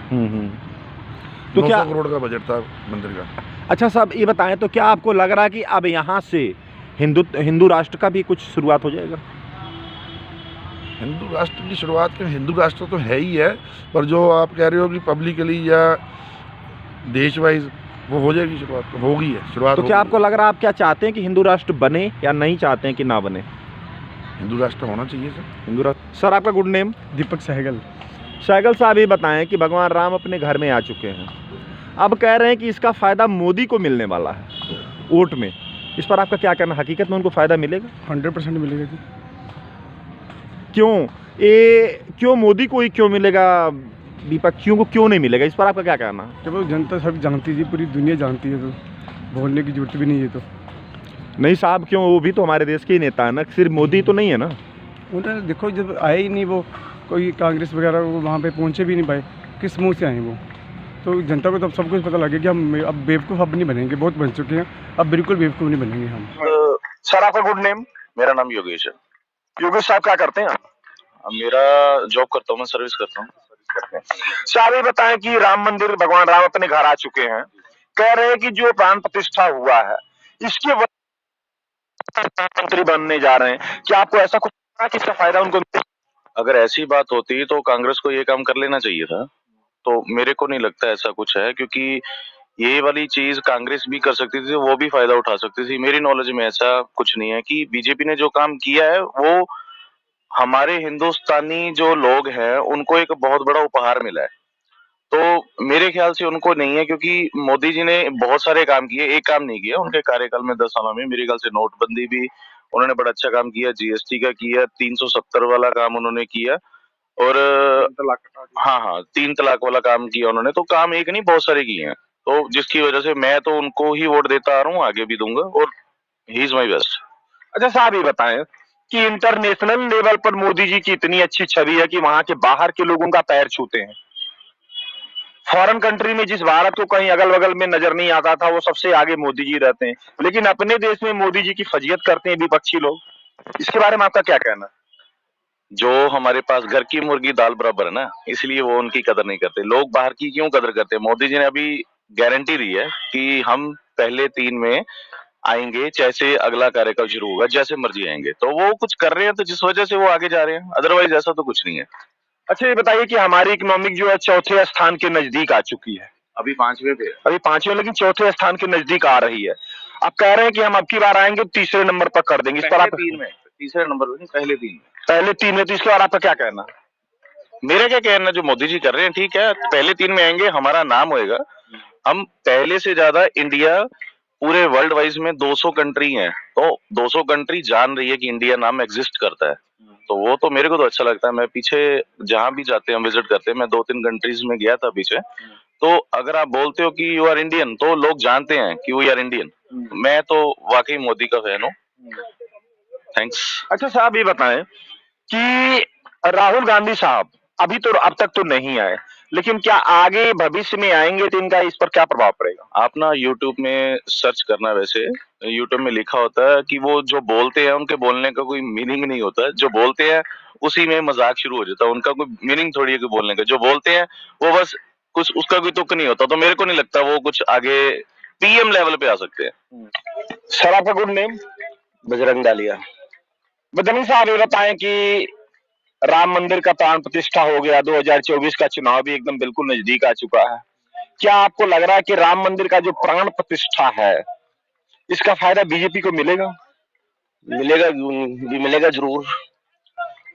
तो 900 क्या करोड़ का बजट था मंदिर का। अच्छा साहब, ये बताएं, तो क्या आपको लग रहा है कि अब यहाँ से हिंदू राष्ट्र का भी कुछ शुरुआत हो जाएगा? हिंदू राष्ट्र की शुरुआत के हिंदू राष्ट्र तो है ही है, पर जो आप कह रहे हो कि पब्लिकली या देश वाइज वो हो जाएगी शुरुआत, तो होगी है शुरुआत। तो क्या आपको लग रहा है, आप क्या चाहते हैं कि हिंदू राष्ट्र बने या नहीं चाहते हैं कि ना बने? हिंदू राष्ट्र होना चाहिए सर। हिंदू राष्ट्र। सर आपका गुड नेम? दीपक सहगल। सहगल साहब, ये बताएं कि भगवान राम अपने घर में आ चुके हैं, अब कह रहे हैं कि इसका फ़ायदा मोदी को मिलने वाला है वोट में, इस पर आपका क्या कहना? हकीकत में उनको फ़ायदा मिलेगा? 100% मिलेगा जी। क्यों मोदी को ही क्यों मिलेगा, विपक्षियों को क्यों नहीं मिलेगा? इस पर आपका क्या कहना है? जब वो जनता सब जानती है जी, पूरी दुनिया जानती है, तो बोलने की जरूरत भी नहीं है। तो नहीं साहब, क्यों? वो भी तो हमारे देश के ही नेता है ना, सिर्फ मोदी तो नहीं है ना। उन्हें देखो, जब आए ही नहीं वो, कोई कांग्रेस वगैरह वो वहाँ पे पहुँचे भी नहीं पाए, किस मुँह से आए वो? तो जनता को तब सब कुछ पता लगे कि हम अब बेवकूफ़ अब नहीं बनेंगे, बहुत बन चुके हैं, अब बिल्कुल बेवकूफ़ नहीं बनेंगे हम। सर आपका गुड नेम? मेरा नाम योगेश है। योगेश साहब क्या करते हैं आप? अब मेरा जॉब करता हूँ, मैं सर्विस करता हूँ। साहब ये बताएं कि राम मंदिर भगवान राम अपने घर आ चुके हैं, कह रहे हैं कि जो प्राण प्रतिष्ठा हुआ है इसके प्रधानमंत्री बनने जा रहे हैं, क्या आपको ऐसा कुछ लगा कि इसका फायदा उनको? अगर ऐसी बात होती तो कांग्रेस को ये काम कर लेना चाहिए था, तो मेरे को नहीं लगता ऐसा कुछ है, क्योंकि ये वाली चीज कांग्रेस भी कर सकती थी, वो भी फायदा उठा सकती थी। मेरी नॉलेज में ऐसा कुछ नहीं है कि बीजेपी ने जो काम किया है वो हमारे हिंदुस्तानी जो लोग हैं उनको एक बहुत बड़ा उपहार मिला है, तो मेरे ख्याल से उनको नहीं है, क्योंकि मोदी जी ने बहुत सारे काम किए, एक काम नहीं किया उनके कार्यकाल में 10 सालों में। मेरे ख्याल से नोटबंदी भी उन्होंने बड़ा अच्छा काम किया, जीएसटी का किया, 370 वाला काम उन्होंने किया, और हाँ 3 तलाक वाला काम किया उन्होंने। तो काम एक नहीं बहुत सारे किए हैं, तो जिसकी वजह से मैं तो उनको ही वोट देता आ रहा हूँ, आगे भी दूंगा, और ही इज माई बेस्ट। अच्छा साहब ये बताएं कि इंटरनेशनल लेवल पर मोदी जी की इतनी अच्छी छवि है कि वहां के बाहर के लोगों का पैर छूते हैं। फॉरेन कंट्री में जिस भारत को कहीं अगल बगल में नजर नहीं आता था, वो सबसे आगे मोदी जी रहते हैं, लेकिन अपने देश में मोदी जी की फजीयत करते हैं विपक्षी लोग। इसके बारे में आपका क्या कहना? जो हमारे पास घर की मुर्गी दाल बराबर है ना, इसलिए वो उनकी कदर नहीं करते। लोग बाहर की क्यों कदर करते हैं? मोदी जी ने अभी गारंटी दी है कि हम पहले 3 में आएंगे, जैसे अगला कार्यकाल शुरू होगा जैसे मर्जी आएंगे, तो वो कुछ कर रहे हैं, तो जिस वजह से वो आगे जा रहे हैं, अदरवाइज ऐसा तो कुछ नहीं है। अच्छा ये बताइए कि हमारी इकोनॉमिक जो है चौथे स्थान के नजदीक आ चुकी है। अभी 5वें पे है। अभी 5वें, लेकिन चौथे स्थान के नजदीक आ रही है। आप कह रहे हैं कि हम अब की बार आएंगे तीसरे नंबर पर कर देंगे, इस पर आप? 3 में, तीसरे नंबर पे नहीं, पहले 3 में। पहले 3 में, तो इसके बारे में आपका क्या कहना? मेरा क्या कहना, जो मोदी जी कर रहे हैं ठीक है, पहले 3 में आएंगे, हमारा नाम होएगा, हम पहले से ज्यादा इंडिया पूरे वर्ल्ड वाइज में 200 कंट्री हैं, तो 200 कंट्री जान रही है कि इंडिया नाम एग्जिस्ट करता है, तो वो तो मेरे को तो अच्छा लगता है। मैं पीछे जहां भी जाते हैं हम विजिट करते हैं, मैं 2-3 कंट्रीज में गया था पीछे, तो अगर आप बोलते हो कि यू आर इंडियन, तो लोग जानते हैं कि वी आर इंडियन। मैं तो वाकई मोदी का फैन हूँ। थैंक्स। अच्छा साहब ये बताएं कि राहुल गांधी साहब अभी तो अब तक तो नहीं आए, लेकिन क्या आगे भविष्य में आएंगे तो इनका इस पर क्या प्रभाव पड़ेगा? आप ना यूट्यूब में सर्च करना, वैसे यूट्यूब में लिखा होता है कि वो जो बोलते हैं उनके बोलने का कोई मीनिंग नहीं होता, जो बोलते हैं उसी में मजाक शुरू हो जाता है, उनका कोई मीनिंग थोड़ी है कि बोलने का, जो बोलते हैं वो बस कुछ उसका कोई तुक नहीं होता, तो मेरे को नहीं लगता वो कुछ आगे पीएम लेवल पे आ सकते हैं। सर आपका गुड नेम? बजरंग डालिया। बजरंग साहब ये बताएं कि राम मंदिर का प्राण प्रतिष्ठा हो गया, 2024 का चुनाव भी एकदम बिल्कुल नजदीक आ चुका है। क्या आपको लग रहा है कि राम मंदिर का जो प्राण प्रतिष्ठा है इसका फायदा बीजेपी को मिलेगा? मिलेगा जरूर।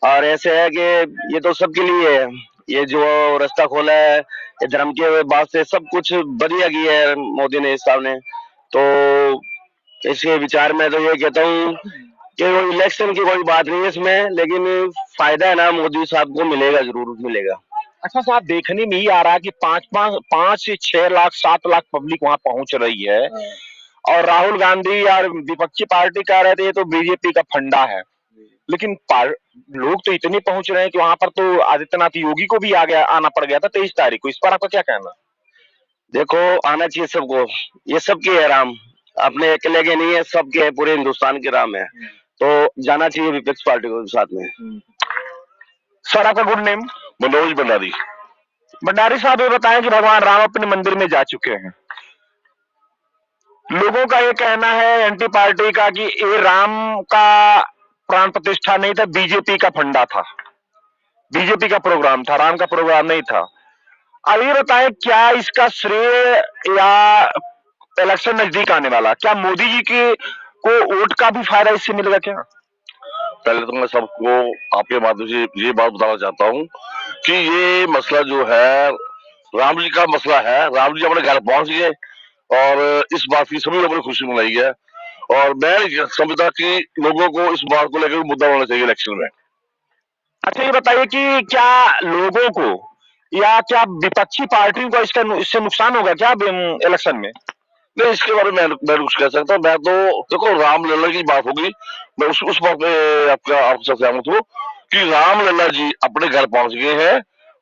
और ऐसे है कि ये तो सबके लिए है, ये जो रास्ता खोला है ये धर्म के बाद से सब कुछ बढ़िया किया है मोदी ने, साहब ने। तो इसके विचार में तो ये कहता हूँ कि वो इलेक्शन की कोई बात नहीं है इसमें, लेकिन फायदा है ना मोदी साहब को मिलेगा, जरूर मिलेगा। अच्छा साहब, देखने में ही आ रहा है कि 5 से 6 लाख 7 लाख पब्लिक वहां पहुंच रही है और राहुल गांधी और विपक्षी पार्टी कह रहे थे ये तो बीजेपी का फंडा है, लेकिन लोग तो इतने पहुंच रहे हैं कि वहां पर तो आदित्यनाथ योगी को भी आना पड़ गया था 23 तारीख को। इस पर आपका क्या कहना? देखो आना चाहिए सबको, ये सबके है राम, अपने अकेले के नहीं है, सबके है, पूरे हिंदुस्तान के राम है, तो जाना चाहिए विपक्ष पार्टी को साथ में। सर आपका गुड नेम? मनोज भंडारी। भंडारी साहब ये बताएं कि भगवान राम अपने मंदिर में जा चुके हैं। लोगों का ये कहना है एंटी पार्टी का कि ये राम का प्राण प्रतिष्ठा नहीं था, बीजेपी का फंडा था, बीजेपी का प्रोग्राम था, राम का प्रोग्राम नहीं था। अब ये बताएं क्या इसका श्रेय या इलेक्शन नजदीक आने वाला, क्या मोदी जी के को वोट का भी फायदा इससे मिलेगा क्या? पहले तो मैं सबको आपके माध्यम से ये बात बताना चाहता हूँ कि ये मसला जो है राम जी का मसला है। राम जी अपने घर पहुंच गए और इस बात की सभी लोगों ने खुशी मनाई है, और मैं समझता कि लोगों को इस बात को लेकर मुद्दा होना चाहिए इलेक्शन में। अच्छा ये बताइए कि क्या लोगों को या क्या विपक्षी पार्टियों को इससे नुकसान होगा क्या इलेक्शन में? नहीं, इसके बारे में मैं कुछ कह सकता हूँ। मैं तो देखो रामलला की बात होगी, मैं उस बात पे आपसे सहमत हूँ कि रामलला जी अपने घर पहुंच गए हैं,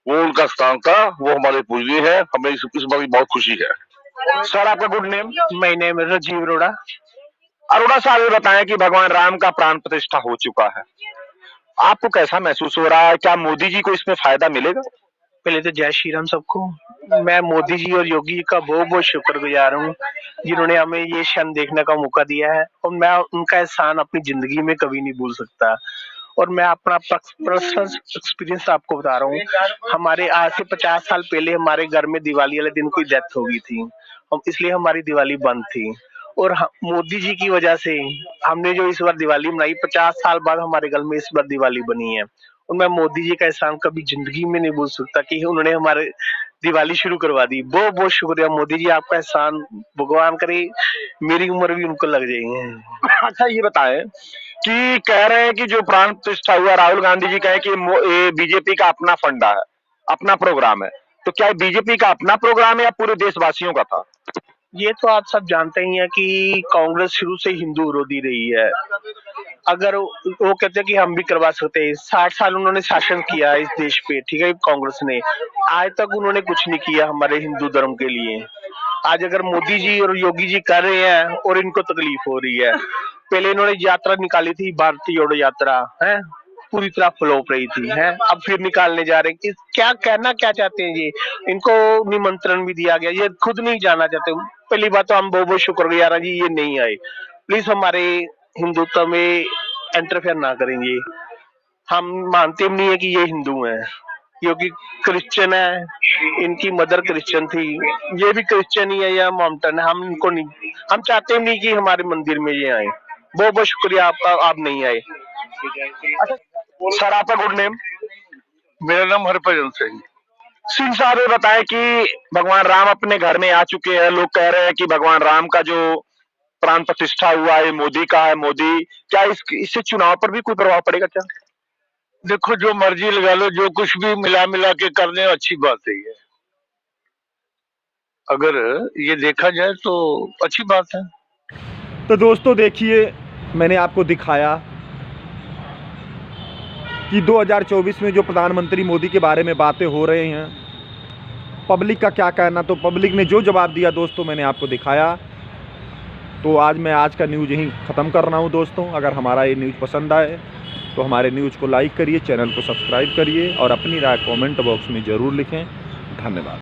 वो उनका स्थान था, वो हमारे पूजनीय है, हमें इस बात की बहुत खुशी है। सर आपका good name? My name is Rajeev Arora. Arora साहब ये बताएं कि भगवान राम का प्राण प्रतिष्ठा हो चुका है, आपको कैसा महसूस हो रहा है? क्या मोदी जी को इसमें फायदा मिलेगा? पहले तो जय श्री राम सबको। मैं मोदी जी और योगी जी का बहुत बहुत शुक्रगुजार हूँ जिन्होंने हमें ये क्षण देखने का मौका दिया है, और मैं उनका एहसान अपनी जिंदगी में कभी नहीं भूल सकता। और मैं अपना पर्सनल एक्सपीरियंस आपको बता रहा हूँ। हमारे आज से 50 साल पहले हमारे घर में दिवाली वाले दिन कोई डेथ हो गई थी, इसलिए हमारी दिवाली बंद थी, और मोदी जी की वजह से हमने जो इस बार दिवाली मनाई, 50 साल बाद हमारे घर में इस बार दिवाली बनी है। और मैं मोदी जी का एहसान कभी जिंदगी में नहीं भूल सकता कि उन्होंने हमारे दिवाली शुरू करवा दी। बहुत बहुत शुक्रिया मोदी जी, आपका एहसान भगवान करे मेरी उम्र भी उनको लग जाएगी। अच्छा ये बताएं कि कह रहे हैं कि जो प्राण प्रतिष्ठा हुआ, राहुल गांधी जी कहे कि बीजेपी का अपना फंडा है, अपना प्रोग्राम है, तो क्या बीजेपी का अपना प्रोग्राम है या पूरे देशवासियों का था? ये तो आप सब जानते ही हैं कि कांग्रेस शुरू से हिंदू विरोधी रही है। अगर वो कहते हैं कि हम भी करवा सकते हैं, 60 साल उन्होंने शासन किया इस देश पे, ठीक है, कांग्रेस ने आज तक उन्होंने कुछ नहीं किया हमारे हिंदू धर्म के लिए। आज अगर मोदी जी और योगी जी कर रहे हैं और इनको तकलीफ हो रही है, पहले इन्होंने यात्रा निकाली थी, भारतीय जोड़ो यात्रा है, पूरी तरह फ्लॉप रही थी, है, अब फिर निकालने जा रहे हैं। क्या कहना क्या चाहते हैं ये? इनको निमंत्रण भी दिया गया, ये खुद नहीं जाना चाहते। पहली बात तो हम बहुत बहुत शुक्रगुजार हैं जी, ये नहीं आए। प्लीज हमारे हिंदुत्व में इंटरफेयर ना करेंगे, हम मानते नहीं है कि ये हिंदू हैं, क्योंकि क्रिश्चियन है, इनकी मदर क्रिश्चियन थी, ये भी क्रिश्चियन ही है या मोमटन है, हम इनको नहीं, हम चाहते नहीं कि हमारे मंदिर में ये आए। बहुत बहुत शुक्रिया आपका, आप नहीं आए। अच्छा सर आपका गुड नेम? मेरा नाम हरभजन सिंह। सिंह साहब ये बताएं कि भगवान राम अपने घर में आ चुके हैं, लोग कह रहे हैं कि भगवान राम का जो प्राण प्रतिष्ठा हुआ है मोदी का है, मोदी क्या इससे चुनाव पर भी कोई प्रभाव पड़ेगा क्या? देखो जो मर्जी लगा लो, जो कुछ भी मिला के कर दें अच्छी बात ही है, अगर ये देखा जाए तो अच्छी बात है। तो दोस्तों देखिए, मैंने आपको दिखाया कि 2024 में जो प्रधानमंत्री मोदी के बारे में बातें हो रहे हैं, पब्लिक का क्या कहना, तो पब्लिक ने जो जवाब दिया दोस्तों मैंने आपको दिखाया। तो आज मैं आज का न्यूज़ यहीं ख़त्म कर रहा हूँ दोस्तों। अगर हमारा ये न्यूज़ पसंद आए तो हमारे न्यूज़ को लाइक करिए, चैनल को सब्सक्राइब करिए और अपनी राय कमेंट बॉक्स में ज़रूर लिखें। धन्यवाद।